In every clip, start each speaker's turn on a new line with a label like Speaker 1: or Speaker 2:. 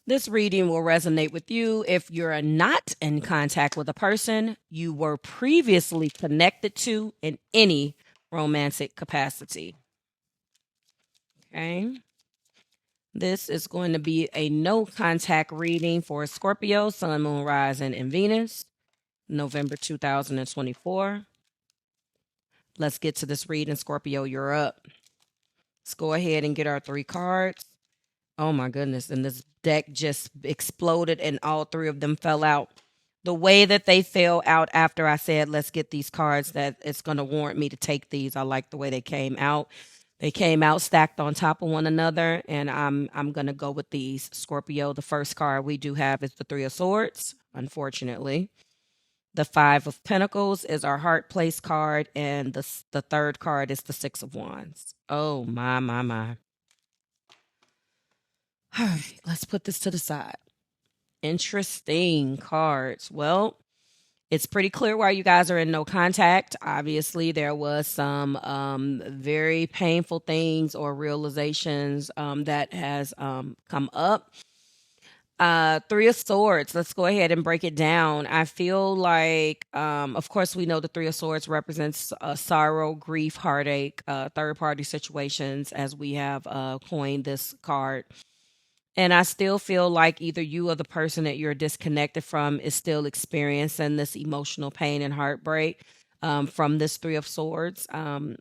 Speaker 1: This reading will resonate with you if you're not in contact with a person you were previously connected to in any romantic capacity. Okay. This is going to be a no contact reading for Scorpio, Sun, Moon, Rising, and Venus, November 2024. Let's get to this reading. Scorpio, you're up. Let's go ahead and get our 3 cards. Oh my goodness. And this deck just exploded and all 3 of them fell out. The way that they fell out after I said, let's get these cards, that it's going to warrant me to take these. I like the way they came out. They came out stacked on top of one another, and I'm going to go with these. Scorpio, the first card we do have is the 3 of Swords, unfortunately. The 5 of Pentacles is our heart place card, and the third card is the 6 of Wands. Oh my, my, my. All right, let's put this to the side. Interesting cards. Well, it's pretty clear why you guys are in no contact. Obviously, there was some very painful things or realizations that has come up. 3 of Swords. Let's go ahead and break it down. I feel like, of course, we know the 3 of Swords represents sorrow, grief, heartache, third-party situations, as we have coined this card. And I still feel like either you or the person that you're disconnected from is still experiencing this emotional pain and heartbreak from this 3 of Swords.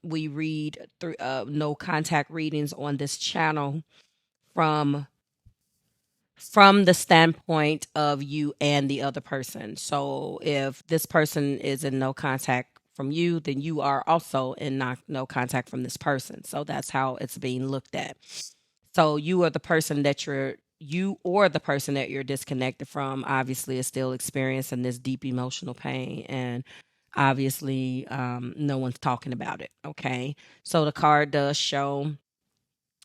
Speaker 1: We read no contact readings on this channel from the standpoint of you and the other person. So if this person is in no contact from you, then you are also in no contact from this person. So that's how it's being looked at. So you or the person that you're disconnected from obviously is still experiencing this deep emotional pain, and obviously no one's talking about it. Okay. So the card does show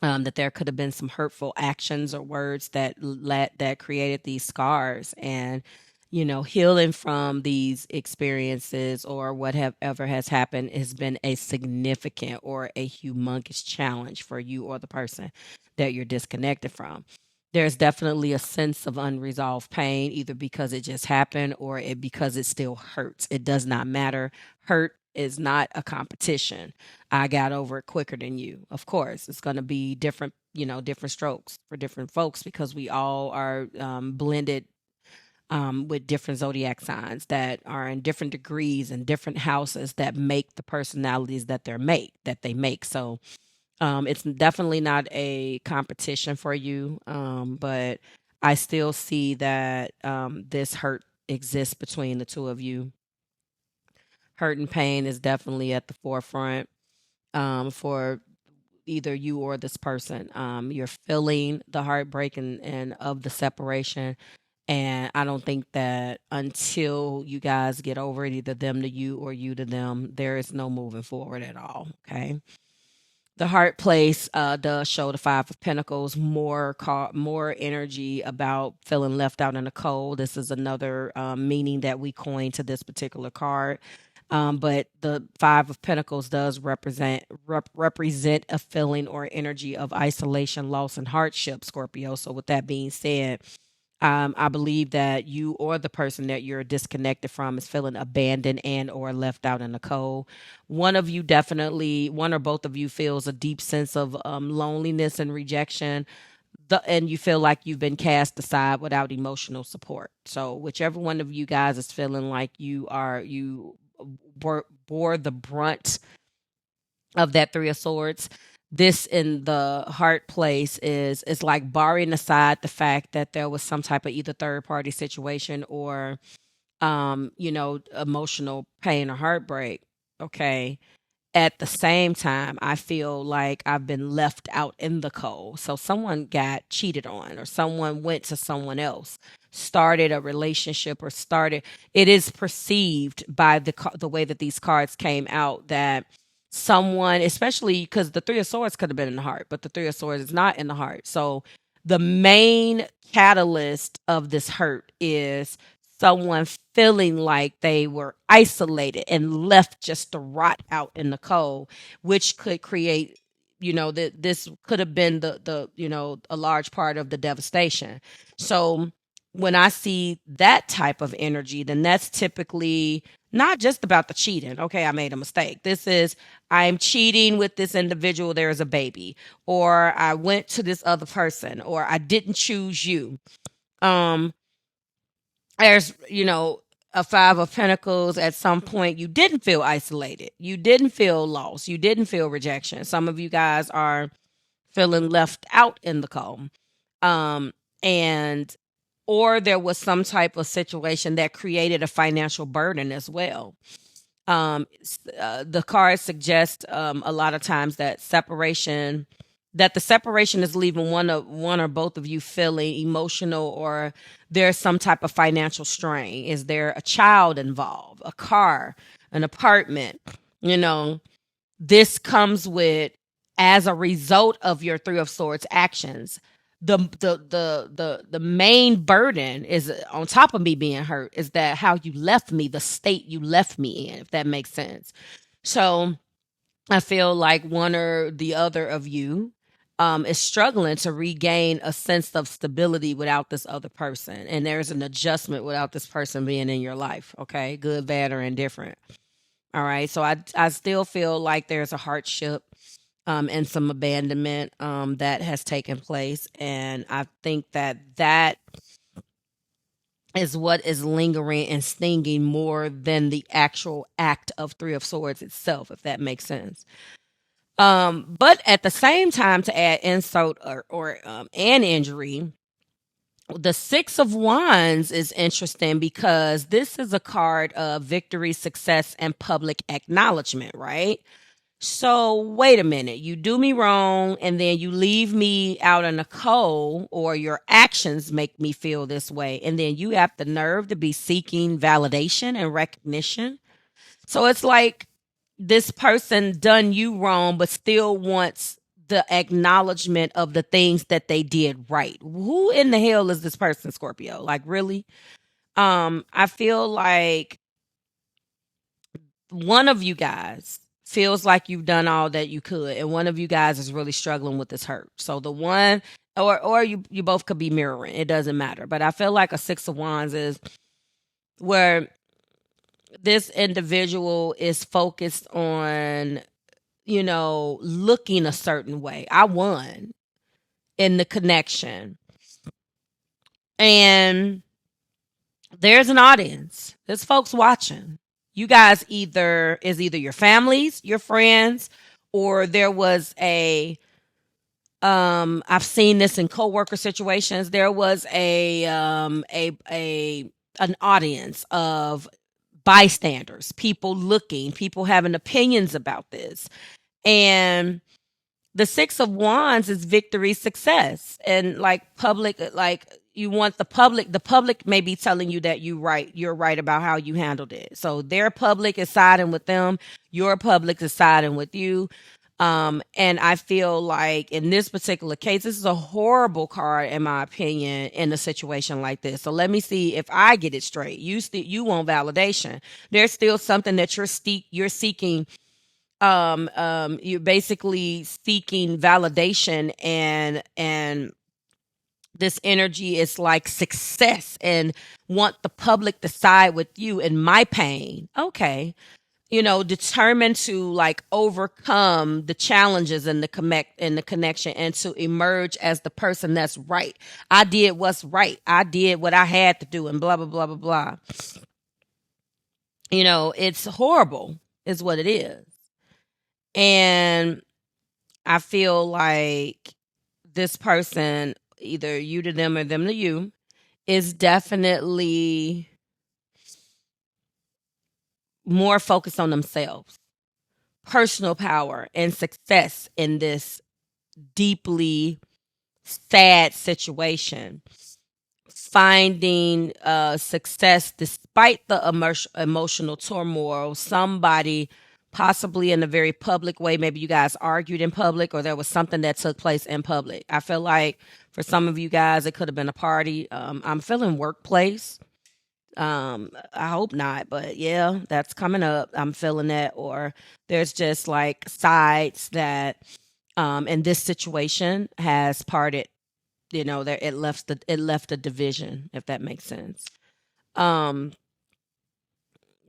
Speaker 1: that there could have been some hurtful actions or words that created these scars, and healing from these experiences or whatever has happened has been a significant or a humongous challenge for you or the person that you're disconnected from. There's definitely a sense of unresolved pain, either because it just happened or because it still hurts. It does not matter. Hurt is not a competition. I got over it quicker than you. Of course, it's going to be different, different strokes for different folks, because we all are blended with different zodiac signs that are in different degrees and different houses that make the personalities that they make. So it's definitely not a competition for you, but I still see that this hurt exists between the 2 of you. Hurt and pain is definitely at the forefront for either you or this person. You're feeling the heartbreak and of the separation. And I don't think that until you guys get over it, either them to you or you to them, there is no moving forward at all. Okay. The heart place does show the 5 of Pentacles, more energy about feeling left out in the cold. This is another meaning that we coined to this particular card. But the 5 of Pentacles does represent a feeling or energy of isolation, loss, and hardship, Scorpio. So with that being said, I believe that you or the person that you're disconnected from is feeling abandoned and or left out in the cold. One or both of you feels a deep sense of loneliness and rejection, and you feel like you've been cast aside without emotional support. So whichever one of you guys is feeling like you bore the brunt of that 3 of Swords, this in the heart place is like barring aside the fact that there was some type of either third party situation or emotional pain or heartbreak. Okay. At the same time, I feel like I've been left out in the cold. So someone got cheated on, or someone went to someone else, started a relationship, it is perceived by the way that these cards came out that someone, especially because the 3 of Swords could have been in the heart, but the 3 of Swords is not in the heart. So the main catalyst of this hurt is someone feeling like they were isolated and left just to rot out in the cold, which could create that this could have been a large part of the devastation. So when I see that type of energy, then that's typically not just about the cheating. Okay, I made a mistake. This is, I'm cheating with this individual, there is a baby, or I went to this other person, or I didn't choose you. Um, there's, a Five of Pentacles. At some point, you didn't feel isolated. You didn't feel lost. You didn't feel rejection. Some of you guys are feeling left out in the cold. And or there was some type of situation that created a financial burden as well. The cards suggest a lot of times that the separation is leaving one or both of you feeling emotional, or there's some type of financial strain. Is there a child involved, a car, an apartment? This comes with, as a result of your Three of Swords actions. The main burden is, on top of me being hurt, is that how you left me, the state you left me in, if that makes sense. So I feel like one or the other of you is struggling to regain a sense of stability without this other person. And there's an adjustment without this person being in your life. Okay. Good, bad, or indifferent. All right. So I still feel like there's a hardship and some abandonment that has taken place. And I think that is what is lingering and stinging more than the actual act of Three of Swords itself, if that makes sense. But at the same time, to add insult or an injury, the Six of Wands is interesting because this is a card of victory, success, and public acknowledgement, right? So wait a minute, you do me wrong and then you leave me out in the cold, or your actions make me feel this way, and then you have the nerve to be seeking validation and recognition. So it's like this person done you wrong but still wants the acknowledgement of the things that they did right. Who in the hell is this person, Scorpio? Like, really? I feel like one of you guys feels like you've done all that you could, and one of you guys is really struggling with this hurt. So the one, or you both could be mirroring. It doesn't matter. But I feel like a Six of Wands is where this individual is focused on, looking a certain way. I won in the connection. And there's an audience. There's folks watching. You guys either your families, your friends, or there was I've seen this in coworker situations. There was an audience of bystanders, people looking, people having opinions about this. And the Six of Wands is victory, success, and like public, like you want the public may be telling you that you're right about how you handled it. So their public is siding with them, your public is siding with you. And I feel like in this particular case, this is a horrible card, in my opinion, in a situation like this. So let me see if I get it straight. You want validation. There's still something that you're seeking. You're basically seeking validation, and this energy is like success and want the public to side with you in my pain. Okay. Determined to like overcome the challenges in the connection, and to emerge as the person that's right. I did what's right. I did what I had to do, and blah, blah, blah, blah, blah. It's horrible is what it is. And I feel like this person, either you to them or them to you, is definitely more focused on themselves, personal power, and success in this deeply sad situation. Finding success despite the emotional turmoil. Somebody, possibly in a very public way, maybe you guys argued in public, or there was something that took place in public. I feel like for some of you guys, it could have been a party. I'm feeling workplace. I hope not, but yeah, that's coming up. I'm feeling that. Or there's just like sides that And this situation has parted, there it left a division, if that makes sense.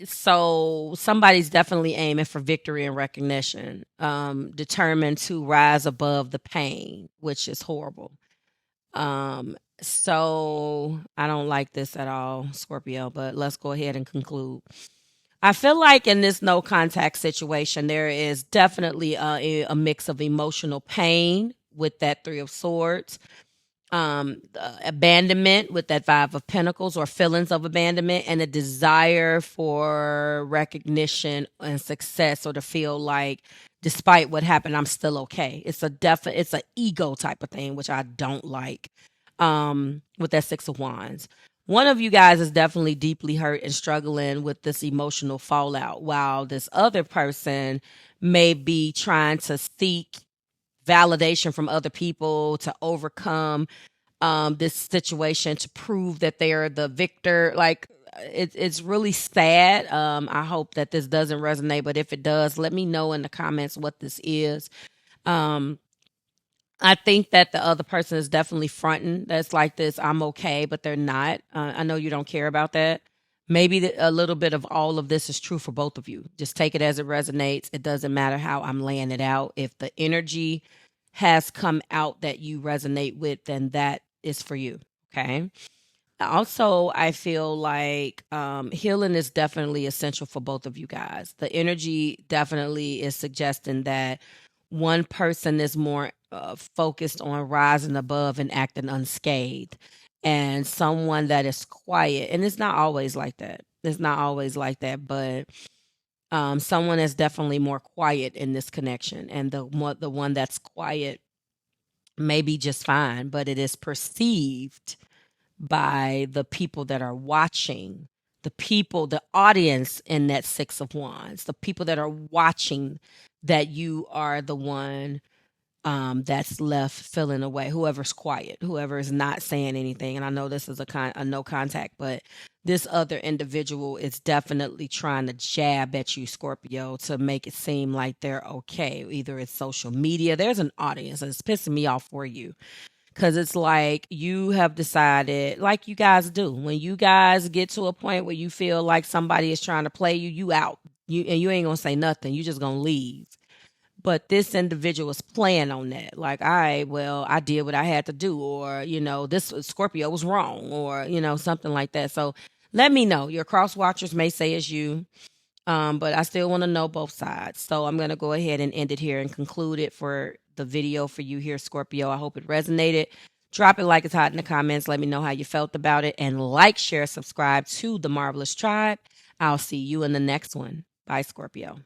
Speaker 1: So somebody's definitely aiming for victory and recognition, determined to rise above the pain, which is horrible. So I don't like this at all, Scorpio, but let's go ahead and conclude. I feel like in this no contact situation, there is definitely a mix of emotional pain with that Three of Swords, abandonment with that Five of Pentacles, or feelings of abandonment, and a desire for recognition and success, or to feel like despite what happened, I'm still okay. It's an ego type of thing, which I don't like. With that Six of Wands, one of you guys is definitely deeply hurt and struggling with this emotional fallout, while this other person may be trying to seek validation from other people to overcome this situation, to prove that they are the victor. Like, it's really sad. I hope that this doesn't resonate, but if it does, let me know in the comments what this is. I think that the other person is definitely fronting. That's like this, I'm okay, but they're not. I know you don't care about that. Maybe a little bit of all of this is true for both of you. Just take it as it resonates. It doesn't matter how I'm laying it out. If the energy has come out that you resonate with, then that is for you. Okay. Also, I feel like healing is definitely essential for both of you guys. The energy definitely is suggesting that one person is more focused on rising above and acting unscathed, and someone that is quiet. And it's not always like that. It's not always like that, but someone is definitely more quiet in this connection, and the one that's quiet may be just fine, but it is perceived by the people that are watching, the audience in that Six of Wands, the people that are watching, that you are the one that's left feeling away. Whoever's quiet, whoever is not saying anything. And I know this is a no contact, but this other individual is definitely trying to jab at you, Scorpio, to make it seem like they're okay. Either it's social media, there's an audience, and it's pissing me off for you. Because it's like you have decided, like you guys do, when you guys get to a point where you feel like somebody is trying to play you, you out. And you ain't going to say nothing. You just going to leave. But this individual is playing on that. Like, all right, well, I did what I had to do. Or, this Scorpio was wrong. Or, something like that. So let me know. Your cross watchers may say it's you. But I still want to know both sides. So I'm going to go ahead and end it here and conclude it for the video for you here, Scorpio. I hope it resonated. Drop it like it's hot in the comments. Let me know how you felt about it. And like, share, subscribe to the Marvelous Tribe. I'll see you in the next one. Bye, Scorpio.